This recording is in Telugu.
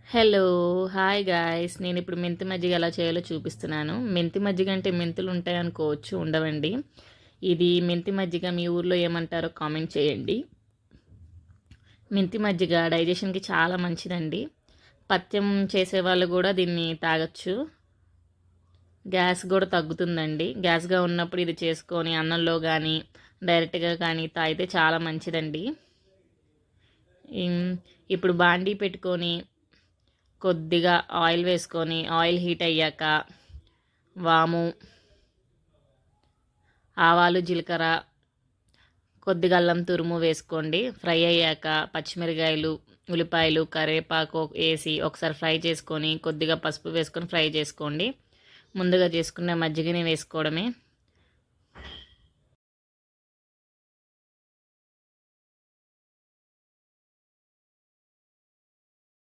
హలో! Hi guys. నేనిప్పుడు మెంతి మజ్జిగ ఎలా చేయాలో చూపిస్తున్నాను. మెంతి మజ్జిగ అంటే మెంతులు ఉంటాయనుకోవచ్చు, ఉండవండి. ఇది మెంతి మజ్జిగ మీ ఊర్లో ఏమంటారో కామెంట్ చేయండి. మెంతి మజ్జిగ డైజెషన్‌కి చాలా మంచిదండి. పథ్యం చేసేవాళ్ళు గూడా దీన్ని తాగొచ్చు. గ్యాస్ గూడా తగ్గుతుందండి. గ్యాస్‌గా ఉన్నప్పుడు ఇది చేసుకొని అన్నంలో గానీ, డైరెక్ట్‌గా కానీ తాగితే చాలా మంచిదండి. ఇప్పుడు బాండీ పెట్టుకొని కొద్దిగా ఆయిల్ వేసుకొని ఆయిల్ హీట్ అయ్యాక వాము, ఆవాలు, జీలకర్ర, కొద్దిగా అల్లం తురుము వేసుకోండి. ఫ్రై అయ్యాక పచ్చిమిరకాయలు, ఉల్లిపాయలు, కరివేపాకు వేసి ఒకసారి ఫ్రై చేసుకొని కొద్దిగా పసుపు వేసుకొని ఫ్రై చేసుకోండి. ముందుగా చేసుకున్న మజ్జిగని వేసుకోవడమే.